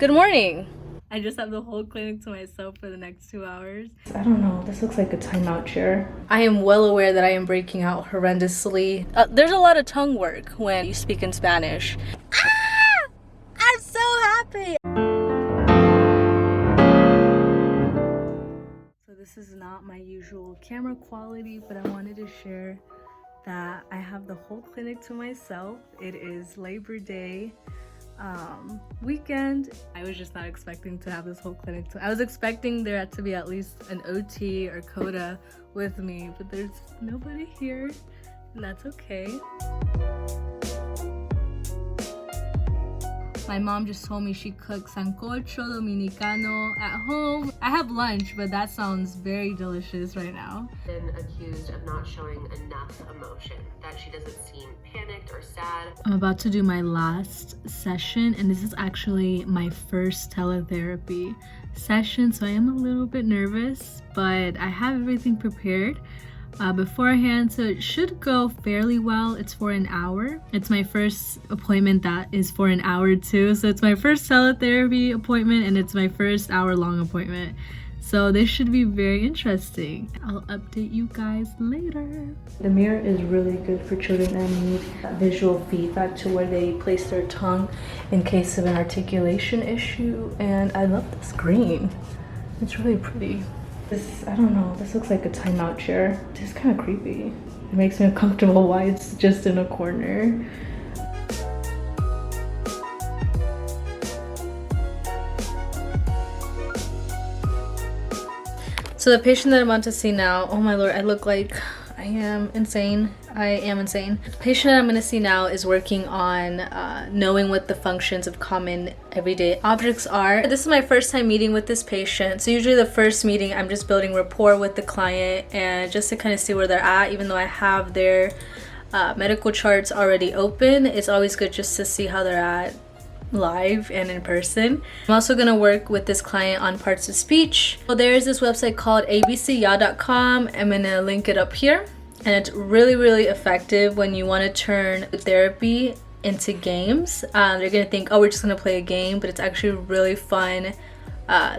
Good morning. I just have the whole clinic to myself for the next 2 hours. I don't know, this looks like a timeout chair. I am well aware that I am breaking out horrendously. There's a lot of tongue work when you speak in Spanish. Ah! I'm so happy! So this is not my usual camera quality, but I wanted to share that I have the whole clinic to myself. It is Labor Day weekend. I was just not expecting to have this whole clinic. I was expecting there to be at least an OT or coda with me, but there's nobody here, and that's okay. My mom just told me she cooks sancocho dominicano at home. I have lunch, but that sounds very delicious right now. Been accused of not showing enough emotion, that she doesn't seem panicked or sad. I'm about to do my last session, and this is actually my first teletherapy session, so I am a little bit nervous, but I have everything prepared beforehand, so it should go fairly well. It's for an hour. It's my first appointment that is for an hour too, so it's my first teletherapy appointment and it's my first hour-long appointment, so this should be very interesting. I'll update you guys later. The mirror is really good for children that need visual feedback to where they place their tongue in case of an articulation issue, and I love this green. It's really pretty. I don't know, this looks like a timeout chair. It's kind of creepy. It makes me uncomfortable why it's just in a corner. So the patient that I'm about to see now, oh my lord, I look like I am insane. I am insane. The patient I'm going to see now is working on knowing what the functions of common everyday objects are. This is my first time meeting with this patient. So usually the first meeting, I'm just building rapport with the client and just to kind of see where they're at, even though I have their medical charts already open. It's always good just to see how they're at live and in person. I'm also going to work with this client on parts of speech. So there's this website called abcya.com. I'm going to link it up here, and it's really effective when you want to turn therapy into games. They're going to think, oh, we're just going to play a game, but it's actually really fun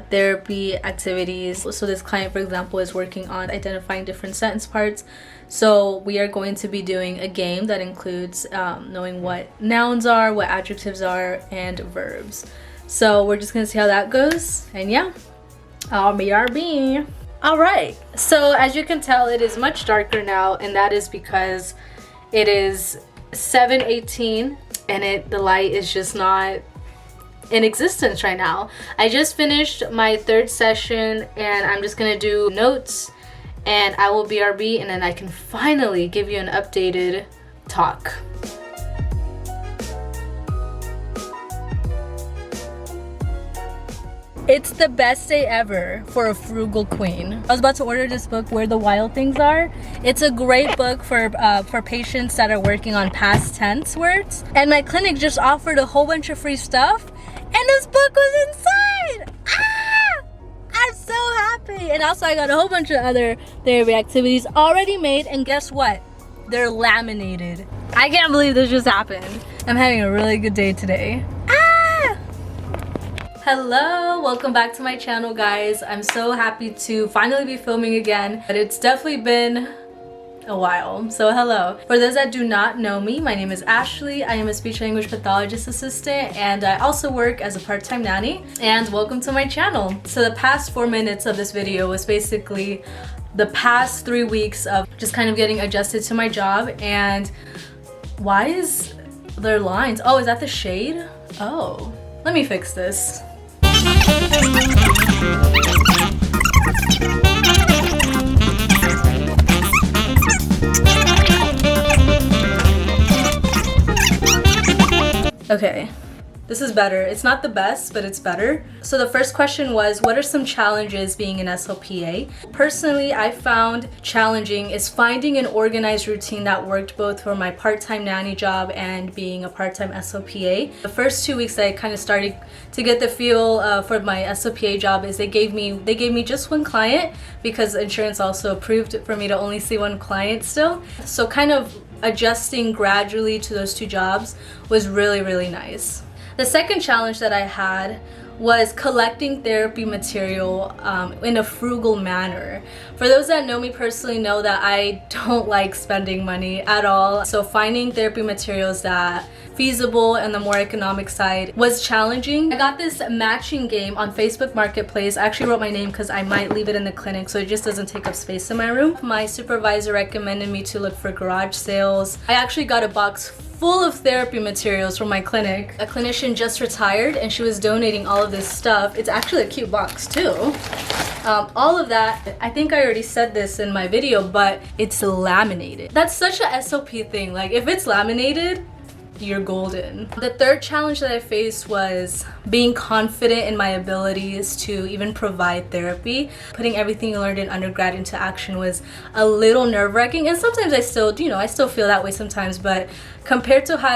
therapy activities. So this client, for example, is working on identifying different sentence parts. So we are going to be doing a game that includes knowing what nouns are, what adjectives are, and verbs. So we're just gonna see how that goes, and yeah, BRB. All right, so as you can tell, it is much darker now, and that is because it is 7:18 and the light is just not in existence right now. I just finished my third session and I'm just gonna do notes and I will BRB, and then I can finally give you an updated talk. It's the best day ever for a frugal queen. I was about to order this book, Where the Wild Things Are. It's a great book for patients that are working on past tense words. And my clinic just offered a whole bunch of free stuff, and this book was inside! Ah! I'm so happy! And also I got a whole bunch of other therapy activities already made, and guess what? They're laminated. I can't believe this just happened. I'm having a really good day today. Hello, welcome back to my channel, guys. I'm so happy to finally be filming again, but it's definitely been a while, so hello. For those that do not know me, my name is Ashley. I am a speech language pathologist assistant, and I also work as a part-time nanny, and welcome to my channel. So the past 4 minutes of this video was basically the past 3 weeks of just kind of getting adjusted to my job. And why is there lines? Oh, is that the shade? Oh, let me fix this. Okay, this is better. It's not the best, but it's better. So the first question was, what are some challenges being an SLPA? Personally, I found challenging is finding an organized routine that worked both for my part-time nanny job and being a part-time SLPA. The first 2 weeks I kind of started to get the feel for my SLPA job is they gave me just one client because insurance also approved for me to only see one client still. So kind of adjusting gradually to those two jobs was really nice. The second challenge that I had was collecting therapy material in a frugal manner. For those that know me personally know that I don't like spending money at all. So finding therapy materials that feasible and the more economic side was challenging. I got this matching game on Facebook Marketplace. I actually wrote my name because I might leave it in the clinic so it just doesn't take up space in my room. My supervisor recommended me to look for garage sales. I actually got a box full of therapy materials from my clinic. A clinician just retired and she was donating all of this stuff. It's actually a cute box too. All of that, I think I already said this in my video, but it's laminated. That's such a SLP thing. Like if it's laminated, you're golden. The third challenge that I faced was being confident in my abilities to even provide therapy. Putting everything you learned in undergrad into action was a little nerve-wracking, and sometimes I still feel that way sometimes, but compared to how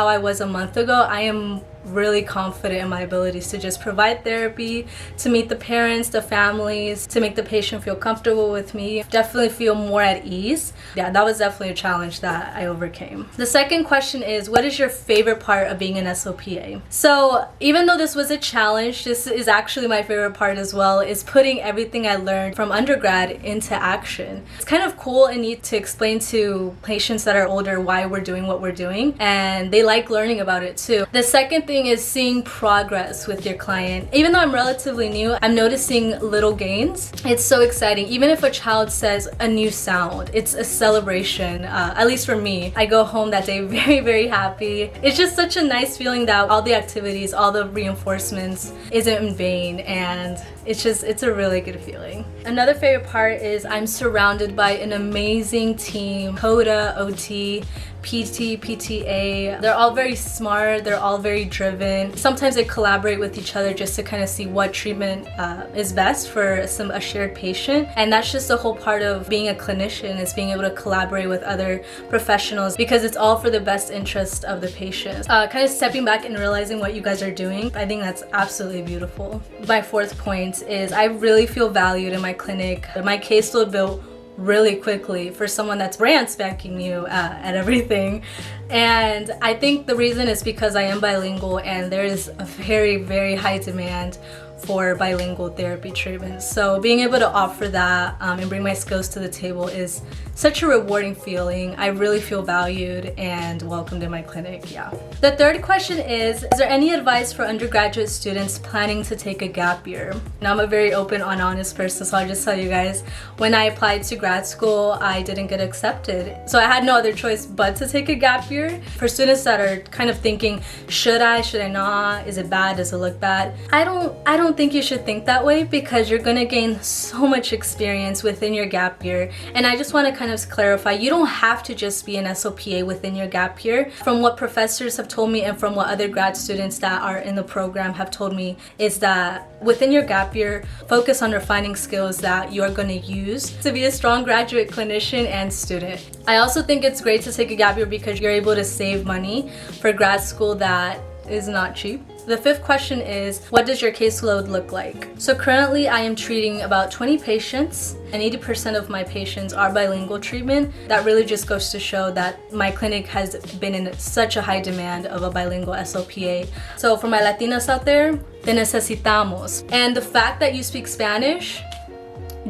I was a month ago, I am really confident in my abilities to just provide therapy, to meet the parents, the families, to make the patient feel comfortable with me, definitely feel more at ease. Yeah, that was definitely a challenge that I overcame. The second question is, what is your favorite part of being an SLPA? So even though this was a challenge, this is actually my favorite part as well, is putting everything I learned from undergrad into action. It's kind of cool and neat to explain to patients that are older why we're doing what we're doing, and they like learning about it too. The second thing is seeing progress with your client. Even though I'm relatively new, I'm noticing little gains. It's so exciting. Even if a child says a new sound, it's a celebration. At least for me, I go home that day very, very happy. It's just such a nice feeling that all the activities, all the reinforcements isn't in vain, and it's a really good feeling. Another favorite part is I'm surrounded by an amazing team. CODA, OT, PT, PTA, they're all very smart, they're all very driven. Sometimes they collaborate with each other just to kind of see what treatment is best for a shared patient. And that's just the whole part of being a clinician, is being able to collaborate with other professionals, because it's all for the best interest of the patient. Kind of stepping back and realizing what you guys are doing, I think that's absolutely beautiful. My fourth point is I really feel valued in my clinic. My caseload built really quickly for someone that's brand spanking new at everything, and I think the reason is because I am bilingual and there is a very, very high demand for bilingual therapy treatments. So being able to offer that and bring my skills to the table is such a rewarding feeling. I really feel valued and welcomed in my clinic, yeah. The third question is there any advice for undergraduate students planning to take a gap year? Now, I'm a very open and honest person, so I'll just tell you guys, when I applied to grad school, I didn't get accepted. So I had no other choice but to take a gap year. For students that are kind of thinking, should I not? Is it bad? Does it look bad? I don't think you should think that way, because you're gonna gain so much experience within your gap year. And I just want to kind of clarify, you don't have to just be an SLPA within your gap year. From what professors have told me and from what other grad students that are in the program have told me, is that within your gap year, focus on refining skills that you are going to use to be a strong graduate clinician and student. I also think it's great to take a gap year because you're able to save money for grad school that is not cheap. The fifth question is, what does your caseload look like? So currently I am treating about 20 patients, and 80% of my patients are bilingual treatment. That really just goes to show that my clinic has been in such a high demand of a bilingual SLPA. So for my Latinas out there, te necesitamos. And the fact that you speak Spanish,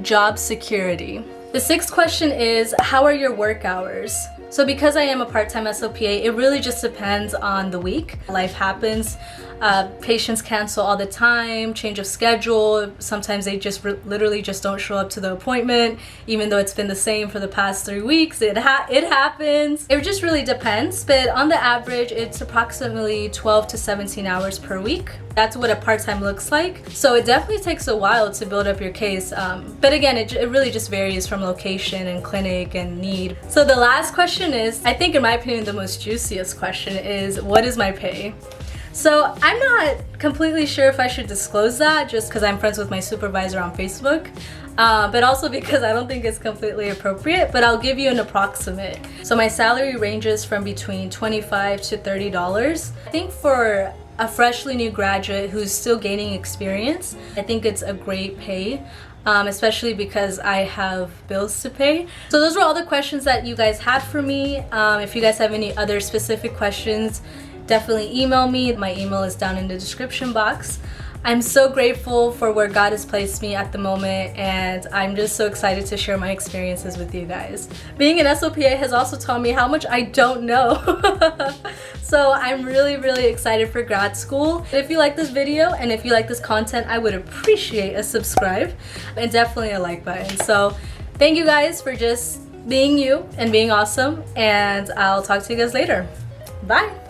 job security. The sixth question is, how are your work hours? So because I am a part-time SLPA, it really just depends on the week. Life happens. Patients cancel all the time, change of schedule. Sometimes they just literally just don't show up to the appointment, even though it's been the same for the past 3 weeks. It happens. It just really depends, but on the average, it's approximately 12 to 17 hours per week. That's what a part-time looks like. So it definitely takes a while to build up your case. But again, it really just varies from location and clinic and need. So the last question is, I think in my opinion, the most juiciest question is, what is my pay? So I'm not completely sure if I should disclose that, just because I'm friends with my supervisor on Facebook, but also because I don't think it's completely appropriate, but I'll give you an approximate. So my salary ranges from between $25 to $30. I think for a freshly new graduate who's still gaining experience, I think it's a great pay. Especially because I have bills to pay. So those were all the questions that you guys had for me. If you guys have any other specific questions, definitely email me. My email is down in the description box. I'm so grateful for where God has placed me at the moment, and I'm just so excited to share my experiences with you guys. Being an SLPA has also taught me how much I don't know. So I'm really, really excited for grad school. If you like this video and if you like this content, I would appreciate a subscribe and definitely a like button. So thank you guys for just being you and being awesome, and I'll talk to you guys later. Bye.